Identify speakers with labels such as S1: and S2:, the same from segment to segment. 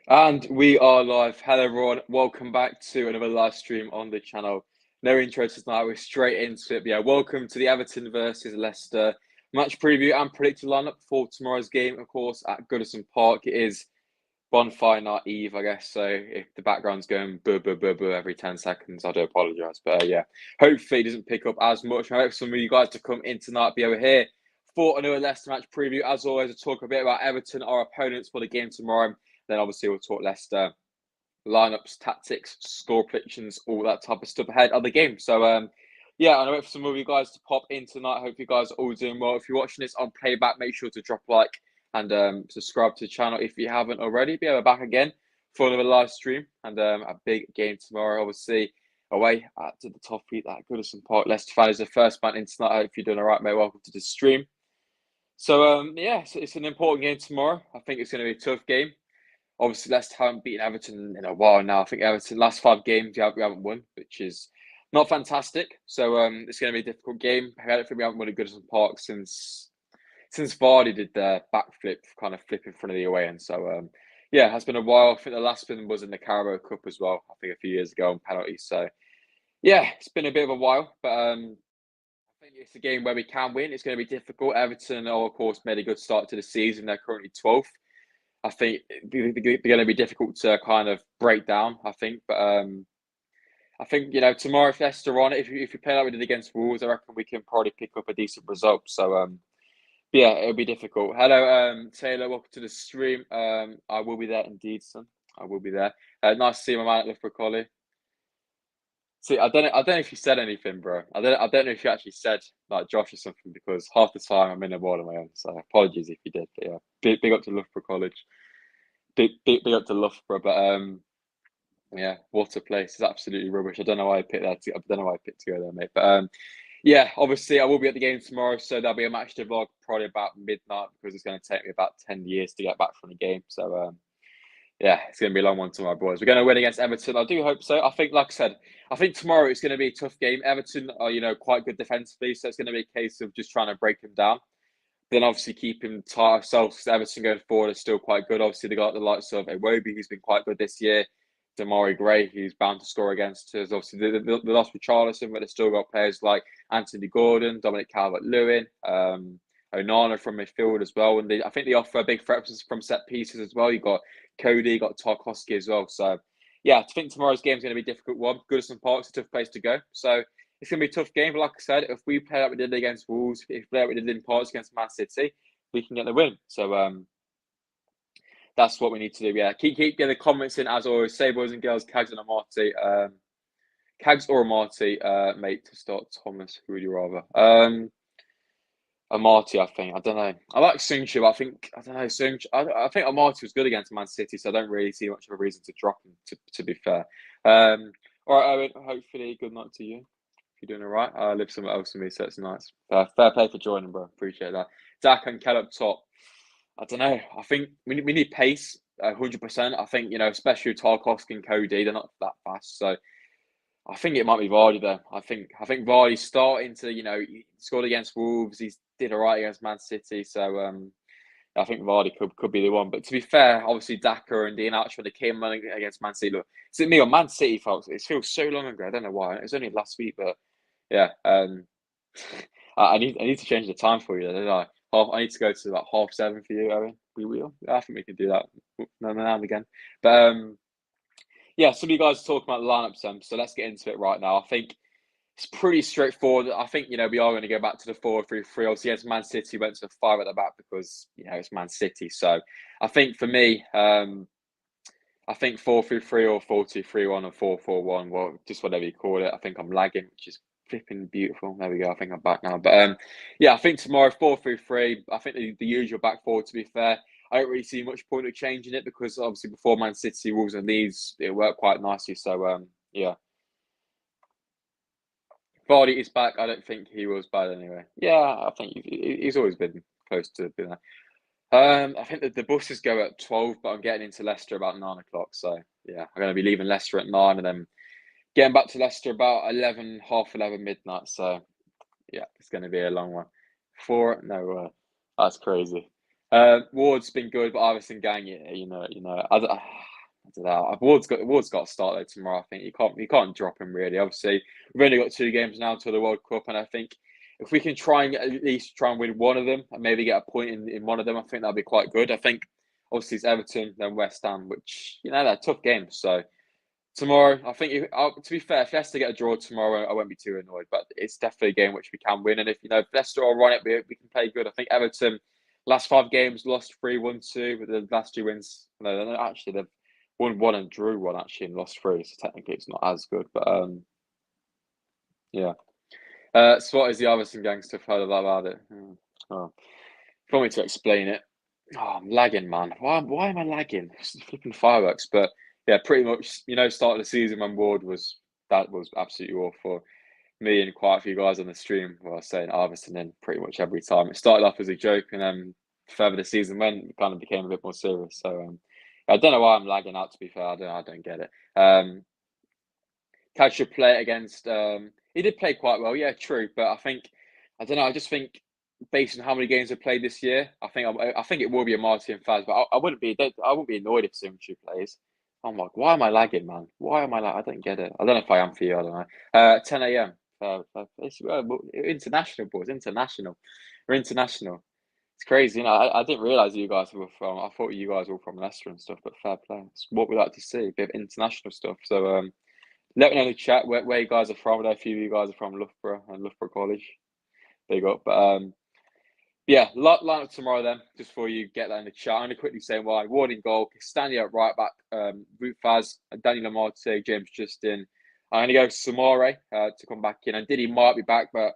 S1: And we are live. Hello, everyone. Welcome back to another live stream on the channel. No intro tonight. We're straight into it. But yeah, welcome to the Everton versus Leicester match preview and predicted lineup for tomorrow's game, of course, at Goodison Park. It is bonfire night eve, I guess. So if the background's going boo, boo, boo, boo every 10 seconds, I do apologise. But yeah, hopefully it doesn't pick up as much. I hope some of you guys to come in tonight, be over here for another Leicester match preview. As always, I'll talk a bit about Everton, our opponents for the game tomorrow. Then obviously we'll talk Leicester, lineups, tactics, score predictions, all that type of stuff ahead of the game. So yeah, I know for some of you guys to pop in tonight. Hope you guys are all doing well. If you're watching this on playback, make sure to drop a like and subscribe to the channel if you haven't already. Be back again for another live stream and a big game tomorrow. Obviously, away at the Toffee at Goodison Park. Leicester fan is the first man in tonight. I hope you're doing all right, mate. Welcome to the stream. So yeah, it's an important game tomorrow. I think it's going to be a tough game. Obviously, Leicester haven't beaten Everton in a while now. I think Everton last 5 games we haven't won, which is not fantastic. So it's going to be a difficult game. I don't think we haven't won at Goodison Park since Vardy did the backflip, kind of flip in front of the away end. So yeah, it has been a while. I think the last one was in the Carabao Cup as well. I think a few years ago on penalties. So yeah, it's been a bit of a while, but I think it's a game where we can win. It's going to be difficult. Everton, of course, made a good start to the season. They're currently 12th. I think they're going to be difficult to kind of break down. I think, but I think tomorrow if Leicester on it, if you play like we did against Wolves, I reckon we can probably pick up a decent result. So yeah, it'll be difficult. Hello, Taylor. Welcome to the stream. I will be there indeed, son. I will be there. Nice to see my man at Loughborough Collie. See, I don't know if you said anything, bro. I don't know if you actually said like Josh or something because half the time I'm in the world on my own. So apologies if you did. But yeah, big up to Loughborough College. Big up to Loughborough, but yeah, what a place! It's absolutely rubbish. I don't know why I picked that. I don't know why I picked to go there, mate. But yeah, obviously I will be at the game tomorrow, so there'll be a match to vlog probably about midnight because it's going to take me about 10 years to get back from the game. So yeah, it's going to be a long one tomorrow, boys. We're going to win against Everton. I do hope so. I think, like I said, I think tomorrow it's going to be a tough game. Everton are, quite good defensively, so it's going to be a case of just trying to break them down. Then obviously keeping tight ourselves because Everton going forward is still quite good. Obviously they got the likes of Iwobi, who's been quite good this year. Damari Gray, who's bound to score against us. Obviously the loss with Charlison, but they've still got players like Anthony Gordon, Dominic Calvert-Lewin, Onana from midfield as well. And I think they offer a big threat from set pieces as well. You've got Cody, you've got Tarkowski as well. So yeah, I think tomorrow's game is going to be a difficult one. Goodison Park's a tough place to go. So it's going to be a tough game. But like I said, if we play like we did against Wolves, if we play like we did in parts against Man City, we can get the win. So that's what we need to do. Yeah, keep getting the comments in as always. Say boys and girls, Cags and Amati. Cags or Amati, mate, to start Thomas. Who would you rather? Amati, I think. I don't know. I like Sungchu, but I don't know. I think Amati was good against Man City, so I don't really see much of a reason to drop him. To be fair. All right, Owen. Hopefully, good night to you. You're doing all right. I live somewhere else with me, so it's nice. Fair play for joining, bro. Appreciate that. Dak and Kel up top. I don't know. I think we need pace, 100%. I think especially with Tarkowski and Cody, they're not that fast. So I think it might be Vardy there. I think Vardy's starting to he scored against Wolves. He did all right against Man City. So I think Vardy could be the one. But to be fair, obviously Daka and Dean Archer, they came running against Man City. Look, is it me or Man City, folks? It feels so long ago. I don't know why. It was only last week, but yeah. I need to change the time for you, don't I? I need to go to like 7:30 for you, Owen. We will. I think we can do that now and again. But yeah, some of you guys are talking about the lineups, so let's get into it right now. I think it's pretty straightforward. I think we are going to go back to the 4-3-3. Obviously, against Man City, went to the 5 at the back because it's Man City. So I think for me, I think 4-3-3 or 4-2-3-1 or 4-4-1. Well, just whatever you call it. I think I'm lagging, which is flipping beautiful. There we go. I think I'm back now. But yeah, I think tomorrow 4-3-3. I think the usual back four. To be fair, I don't really see much point of changing it because obviously before Man City, Wolves, and Leeds, it worked quite nicely. So yeah. Vardy is back. I don't think he was bad anyway. Yeah, I think he's always been close to being there. I think that the buses go at 12, but I'm getting into Leicester about 9 o'clock. So yeah, I'm going to be leaving Leicester at 9 and then getting back to Leicester about 11, half 11 midnight. So yeah, it's going to be a long one. That's crazy. Ward's been good, but Iverson Gang, yeah, you know. I don't know. Ward's got to start though tomorrow. I think you can't drop him really. Obviously, we've only got 2 games now to the World Cup, and I think if we can try and at least try and win one of them and maybe get a point in one of them, I think that'll be quite good. I think obviously it's Everton, then West Ham, which they're tough games. So tomorrow, I think to be fair, if Leicester get a draw tomorrow, I won't be too annoyed. But it's definitely a game which we can win, and if Leicester are on it, we can play good. I think Everton last 5 games lost 3, won 2, but the last 2 wins. No, actually they've won 1 and drew 1 actually and lost 3. So technically it's not as good, but yeah. So what is the Iverson gang stuff? Heard about it? Oh. If you want me to explain it, I'm lagging, man. Why am I lagging? It's flipping fireworks, but yeah, pretty much. Start of the season when Ward was absolutely awful. Me and quite a few guys on the stream were saying Iverson in pretty much every time. It started off as a joke, and then further the season went, it kind of became a bit more serious. So I don't know why I'm lagging out. To be fair, I don't get it. Tad should play it against. He did play quite well, yeah, true. But I don't know. I just think based on how many games I've played this year, I think it will be a Martin Faz. But I wouldn't be annoyed if Simchu plays. I'm like, why am I lagging, man? Why am I lagging? I don't get it. I don't know if I am for you. I don't know. 10 a.m. It's international, boys. International. We're international. It's crazy, I didn't realise you guys were from. I thought you guys were from Leicester and stuff. But fair play. It's what we like to see, a bit of international stuff. So let me know in the chat where you guys are from. I know a few of you guys are from Loughborough and Loughborough College. Big up. But yeah, line up tomorrow then, just before you get that in the chat. I'm going to quickly say why. Ward in goal, Castagna at right back, Wout Faz, Daniel Amarte, James Justin. I'm going to go Samare to come back in. And Diddy might be back, but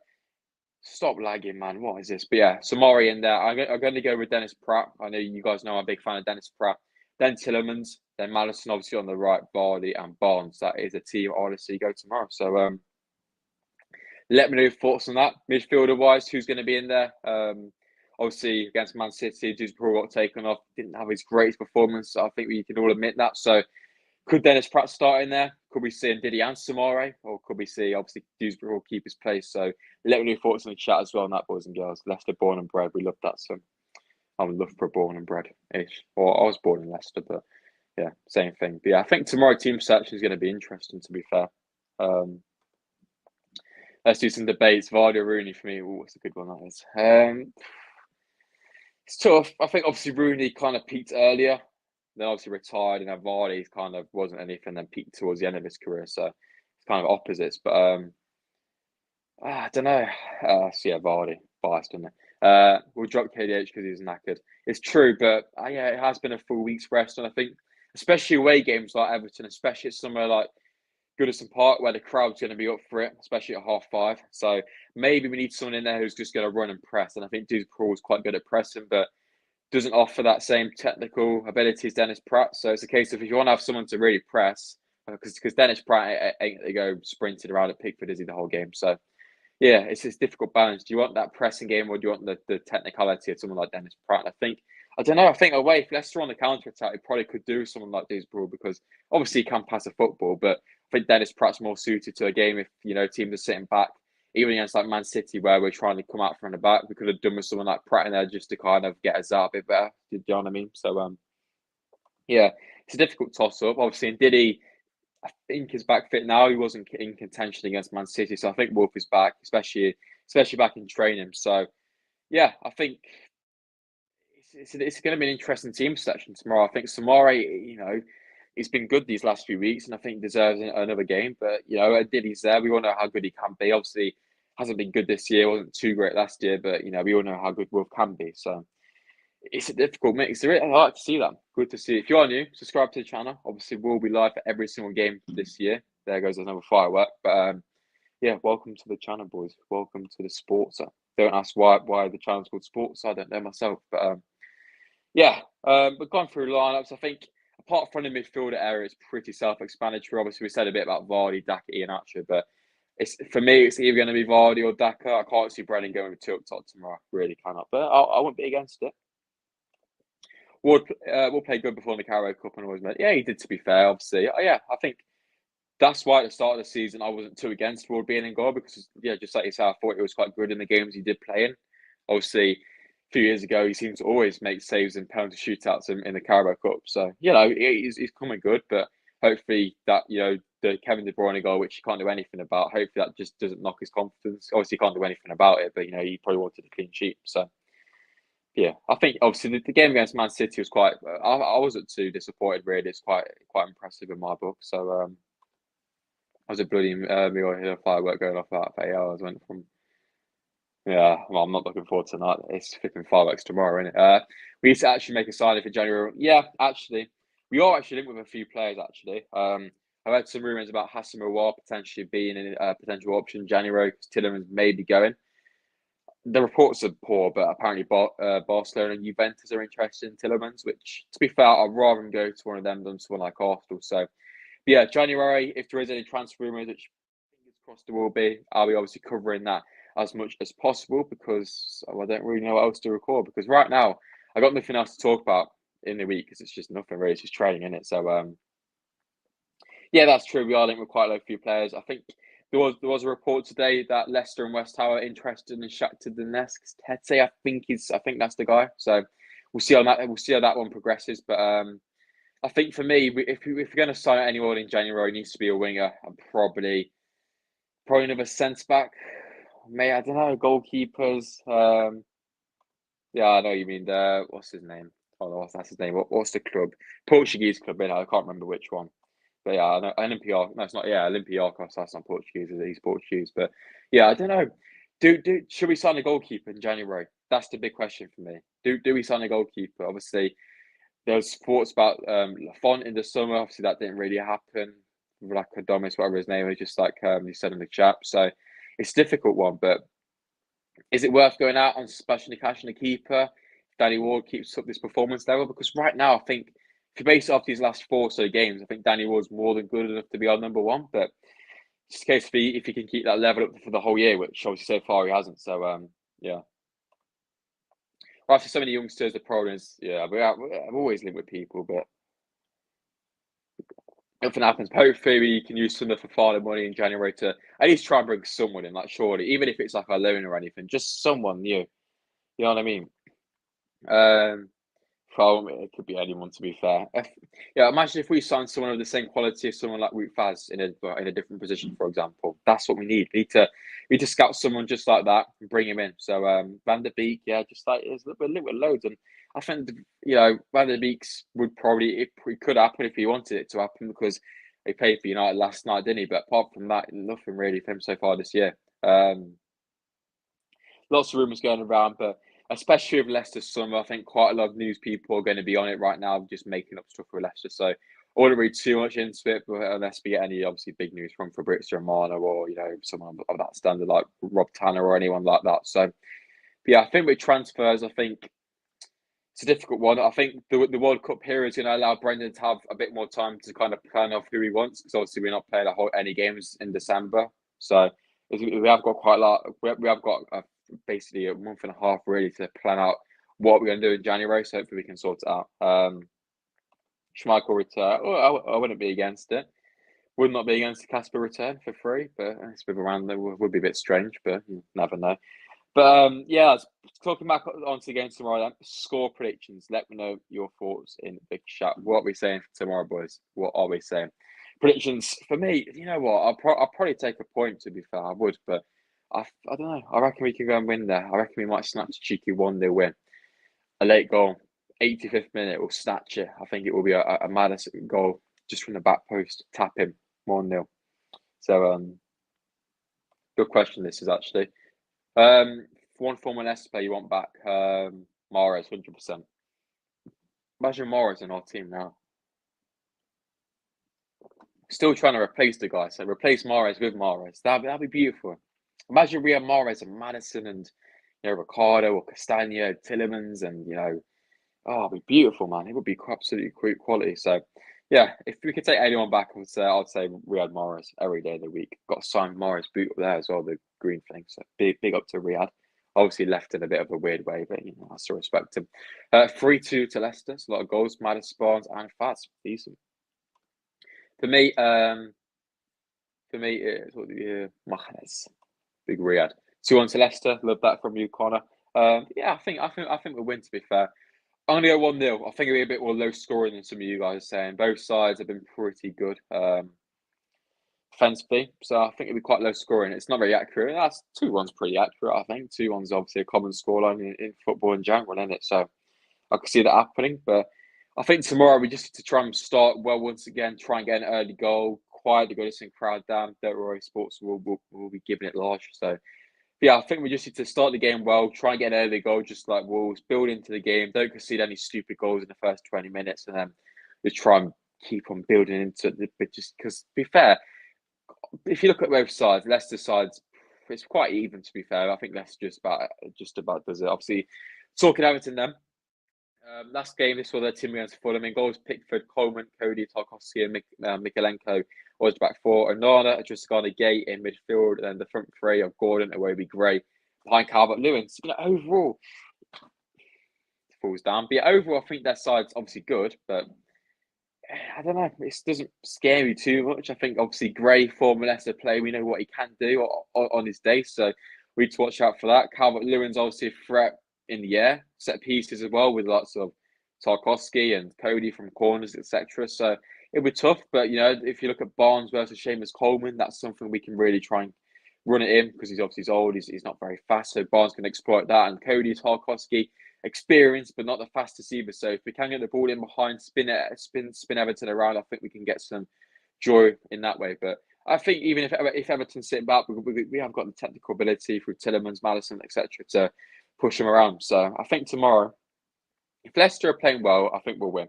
S1: stop lagging, man. What is this? But yeah, Samare in there. I'm going to go with Dennis Pratt. I know you guys know I'm a big fan of Dennis Pratt. Then Tillemans, then Maddison obviously on the right, Vardy and Barnes. That is a team I want to see go tomorrow. So let me know your thoughts on that. Midfielder wise, who's going to be in there? Obviously against Man City, Dewsbury got taken off. Didn't have his greatest performance. I think we can all admit that. So could Dennis Pratt start in there? Could we see Diddy and Samare? Or could we see obviously Dewsbury will keep his place? So let me know your thoughts in the chat as well on that, boys and girls. Leicester born and bred. We love that. So I'm Loughborough born and bred-ish. Or I was born in Leicester, but yeah, same thing. But yeah, I think tomorrow team selection is going to be interesting, to be fair. Let's do some debates. Vardy or Rooney for me. Ooh, what's a good one that is? It's tough. I think obviously Rooney kind of peaked earlier, then obviously retired, and then Vardy kind of wasn't anything, then peaked towards the end of his career. So it's kind of opposites. But I don't know. So yeah, Vardy biased, isn't it? We'll drop KDH because he's knackered. It's true, but yeah, it has been a full week's rest, and I think especially away games like Everton, especially at somewhere like Goodison Park where the crowd's going to be up for it, especially at 5:30. So maybe we need someone in there who's just going to run and press. And I think Dewsbury is quite good at pressing, but doesn't offer that same technical ability as Dennis Pratt. So it's a case of if you want to have someone to really press, because Dennis Pratt ain't going to go sprinting around at Pickford, is he, the whole game? So yeah, it's this difficult balance. Do you want that pressing game or do you want the technicality of someone like Dennis Pratt? I don't know. I think away, if Leicester on the counter attack, it probably could do someone like Dewsbury because obviously he can pass a football, but I think Dennis Pratt's more suited to a game if teams are sitting back, even against like Man City where we're trying to come out from the back. We could have done with someone like Pratt in there just to kind of get us out a bit better. Do you know what I mean? So yeah, it's a difficult toss up. Obviously, and Diddy, I think is back fit now. He wasn't in contention against Man City, so I think Wolf is back, especially back in training. So yeah, I think it's going to be an interesting team selection tomorrow. I think Samare, he's been good these last few weeks, and I think deserves another game. But Diddy's there. We all know how good he can be. Obviously, hasn't been good this year. Wasn't too great last year, but we all know how good Wolf can be. So it's a difficult mix. I like to see that. Good to see. If you are new, subscribe to the channel. Obviously, we'll be live for every single game this year. There goes another firework. But yeah, welcome to the channel, boys. Welcome to the Sportsa. Don't ask why the channel's called Sportsa. I don't know myself, but yeah, we've gone through lineups. I think apart from the midfielder area, it's pretty self-explanatory. Obviously, we said a bit about Vardy, Daka, Ian Archer, but for me, it's either going to be Vardy or Daka. I can't see Brennan going with 2 up top tomorrow. Really cannot, but I wouldn't be against it. Ward will play good before the Carabao Cup and always made. Yeah, he did. To be fair, obviously, yeah, I think that's why at the start of the season I wasn't too against Ward being in goal because just like you said, I thought he was quite good in the games he did play in. Obviously, few years ago, he seemed to always make saves in penalty shootouts in the Carabao Cup. So, you know, he's coming good, but hopefully that, you know, the Kevin De Bruyne goal, which he can't do anything about, hopefully that just doesn't knock his confidence. Obviously, he can't do anything about it, but, you know, he probably wanted a clean sheet. So, yeah, I think obviously the game against Man City was quite, I wasn't too disappointed, really. It's quite impressive in my book. So, I was a bloody firework going off that for 8 hours. Went from yeah, well, I'm not looking forward to tonight. It's flipping fireworks tomorrow, isn't it? We need to actually make a signing for January. Yeah, actually, we are actually linked with a few players. Actually, I've had some rumours about Hassan Mawar potentially being a potential option in January because Tillerman's may be going. The reports are poor, but apparently Barcelona and Juventus are interested in Tillerman's. Which, to be fair, I'd rather him go to one of them than to one like Arsenal. So, yeah, January. If there is any transfer rumours, which fingers crossed there will be, I'll be obviously covering that as much as possible because I don't really know what else to record. Because right now, I got nothing else to talk about in the week because it's just nothing really. It's just training in it. So yeah, that's true. We are linked with quite a few players. I think there was a report today that Leicester and West Ham are interested in Shakhtar Donetsk. Tete, I think that's the guy. So we'll see how that one progresses. But I think for me, if we're going to sign anyone in January, it needs to be a winger and probably another centre back. I don't know, goalkeepers. Yeah, I know you mean what's his name? Oh, no, that's his name. What's the club? Portuguese club, I can't remember which one. But yeah, I know Olympiacos. No, it's not. Yeah, Olympiacos. That's not Portuguese. He's Portuguese. But yeah, I don't know. Should we sign a goalkeeper in January? That's the big question for me. Do we sign a goalkeeper? Obviously, there was thoughts about Lafont in the summer. Obviously, that didn't really happen. Like Adomis, whatever his name is, just like you said in the chat. So it's a difficult one, but is it worth going out on splashing the cash on the keeper? If Danny Ward keeps up this performance level, because right now I think if you base it off these last four or so games, I think Danny Ward's more than good enough to be our number one. But it's just a case if he can keep that level up for the whole year, which obviously so far he hasn't. So yeah. Well, after so many youngsters, the problem is I'm always linked with people, but nothing happens. Hopefully, we can use some of the Fafana money in January to at least try and bring someone in, like surely, even if it's like a loan or anything, just someone new. You know what I mean? Um, it could be anyone, to be fair. Yeah, imagine if we signed someone of the same quality as someone like Wout Faz in a different position, for example. That's what we need. We need to scout someone just like that and bring him in. So Van der Beek, yeah, just like we're linked with loads, and I think Van der Beek's would probably it could happen if he wanted it to happen because he played for United last night, didn't he? But apart from that, nothing really for him so far this year. Lots of rumours going around, but especially with Leicester's summer, I think quite a lot of news people are going to be on it right now, just making up stuff for Leicester. So I wouldn't read too much into it, but unless we get any obviously big news from Fabrizio Romano or someone of that standard like Rob Tanner or anyone like that. So yeah, I think with transfers, I think it's a difficult one. I think the World Cup period is going to allow Brendan to have a bit more time to kind of plan off who he wants because obviously we're not playing any games in December. So we have got quite a lot. We have got basically a month and a half really to plan out what we're going to do in January. So hopefully we can sort it out. Schmeichel return. I wouldn't be against it. Would not be against the Casper return for free, but it's a bit around there would be a bit strange, but you never know. But yeah, talking back onto the game tomorrow, then, score predictions. Let me know your thoughts in the big chat. What are we saying for tomorrow, boys? What are we saying? Predictions for me, you know what? I'll probably take a point, to be fair. I would, but I don't know. I reckon we can go and win there. I reckon we might snatch a cheeky 1-0 win. A late goal, 85th minute, we'll snatch it. I think it will be a Madison goal just from the back post, tap him 1-0. So good question. This is actually. One former Leicester player you want back, Mahrez, 100%. Imagine Mahrez in our team now. Still trying to replace the guy, so replace Mahrez with Mahrez. That'd be beautiful. Imagine we have Mahrez and Madison and Ricardo or Castagna, Tillemans, and it'd be beautiful, man. It would be absolutely great quality. So, yeah, if we could take anyone back, I'd say Riyad Mahrez every day of the week. Got a signed Mahrez boot up there as well, the green thing. So big up to Riyad. Obviously left in a bit of a weird way, but I still respect him. 3-2 to Leicester. It's a lot of goals. Madison, Barnes, and Fats. Decent. For me, it's Mahrez. Big Riyad. 2-1 to Leicester. Love that from you, Connor. Yeah, I think we'll win. To be fair, I'm gonna go 1-0. I think it'll be a bit more low scoring than some of you guys are saying. Both sides have been pretty good defensively, so I think it'll be quite low scoring. It's not very accurate. That's 2-1's pretty accurate. I think 2-1's obviously a common scoreline in football in general, isn't it? So I can see that happening. But I think tomorrow we just need to try and start well once again. Try and get an early goal, quiet the Goodison crowd down. Don't worry, Sports will be giving it large. So yeah, I think we just need to start the game well, try and get an early goal, just like Wolves, build into the game. Don't concede any stupid goals in the first 20 minutes, and then just try and keep on building into the. But just because, to be fair, if you look at both sides, Leicester sides, it's quite even. To be fair, I think Leicester just about does it. Obviously, talking Everton then. Last game, this was their team against Fulham. In goals, Pickford, Coleman, Cody, Tarkowski, and Mikalenko was the back four. Onana, Tristana, Gate in midfield, and then the front three of Gordon, Iwobi, Gray, behind Calvert-Lewin. So, overall, it falls down. But yeah, overall, I think their side's obviously good, but I don't know. It doesn't scare me too much. I think obviously Gray, former Leicester player, we know what he can do on his day, so we need to watch out for that. Calvert-Lewin's obviously a threat in the air, set pieces as well, with lots of Tarkowski and Cody from corners, etc. So it'll be tough, but if you look at Barnes versus Seamus Coleman, that's something we can really try and run it in because he's obviously old, he's not very fast, so Barnes can exploit that. And Cody, Tarkowski, experienced but not the fastest either. So if we can get the ball in behind, spin Everton around, I think we can get some joy in that way. But I think even if Everton sit back, we have got the technical ability through Tillemans, Maddison, etc. to push them around. So I think tomorrow, if Leicester are playing well, I think we'll win.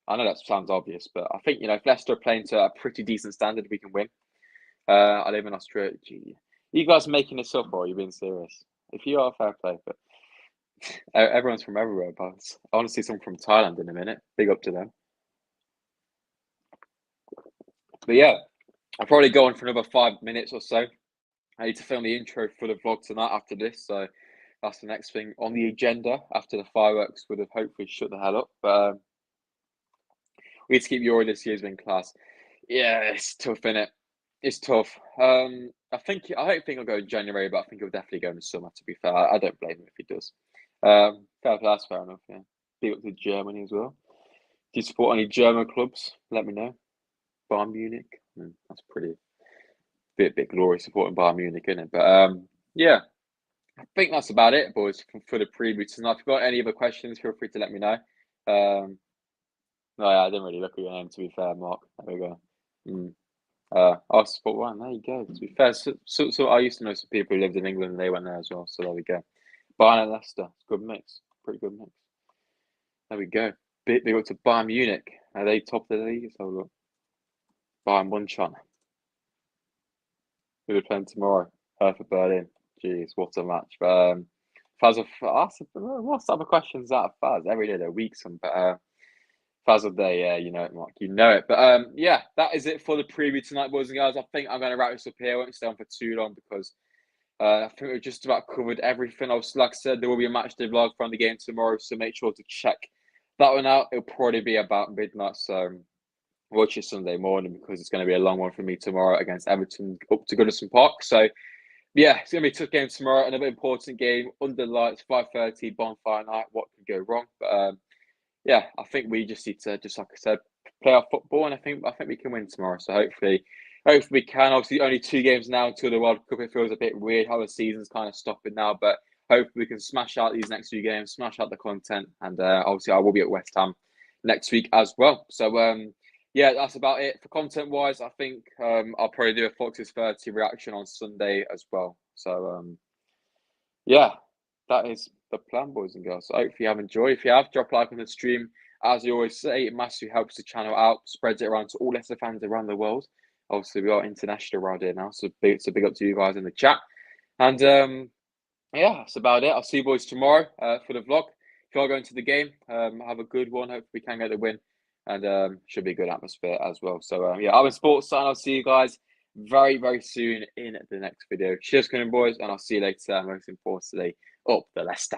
S1: I know that sounds obvious, but I think if Leicester are playing to a pretty decent standard, we can win. I live in Australia. Gee, you guys making this up, or are you being serious? If you are, fair play. But everyone's from everywhere, but I want to see someone from Thailand in a minute. Big up to them. But yeah, I'll probably go on for another 5 minutes or so. I need to film the intro for the vlog tonight after this, so that's the next thing on the agenda after the fireworks would have hopefully shut the hell up. But we need to keep Euro this year's been class. Yeah, it's tough, innit? It's tough. I don't think I'll go in January, but I think he'll definitely go in the summer, to be fair. I don't blame him if he does. That's fair enough, yeah. Big up to Germany as well. Do you support any German clubs? Let me know. Bayern Munich. That's pretty bit glory supporting Bayern Munich, isn't it? But yeah, I think that's about it, boys, for the preview tonight. If you've got any other questions, feel free to let me know. No, yeah, I didn't really look at your name, to be fair, Mark. There we go. I support one. There you go. To be fair, so I used to know some people who lived in England and they went there as well. So there we go. Bayern and Leicester. Good mix. Pretty good mix. There we go. Big up to Bayern Munich. Are they top of the league? So look. Bayern Munchen. Who are playing tomorrow? Hertha Berlin. Jeez, what a match. But Faz, what type of questions is that, Faz? Every day they're weak, some. But Faz of day, yeah, you know it, Mark. You know it. But yeah, that is it for the preview tonight, boys and girls. I think I'm going to wrap this up here. I won't stay on for too long because I think we've just about covered everything. Obviously, like I said, there will be a match day vlog from the game tomorrow, so make sure to check that one out. It'll probably be about midnight, so watch it Sunday morning because it's going to be a long one for me tomorrow against Everton up to Goodison Park. So yeah, it's going to be a tough game tomorrow. Another important game under the lights, 5:30 bonfire night. What could go wrong? But yeah, I think we just need to, just like I said, play our football, and I think we can win tomorrow. So hopefully we can. Obviously, only 2 games now until the World Cup. It feels a bit weird how the season's kind of stopping now, but hopefully we can smash out these next 2 games, smash out the content, and obviously I will be at West Ham next week as well. So yeah, that's about it for content wise. I think I'll probably do a Fox's 30 reaction on Sunday as well. So yeah, that is the plan, boys and girls. So hopefully you have enjoyed. If you have, drop a like on the stream. As you always say, it massively helps the channel out, spreads it around to all Leicester fans around the world. Obviously, we are international around here now, so big up to you guys in the chat. And yeah, that's about it. I'll see you boys tomorrow for the vlog. If you are going to the game, have a good one. Hopefully we can get the win. And should be a good atmosphere as well. So yeah, I'm in Sportsa, and I'll see you guys very, very soon in the next video. Cheers, boys, and I'll see you later. Most importantly, up the Leicester.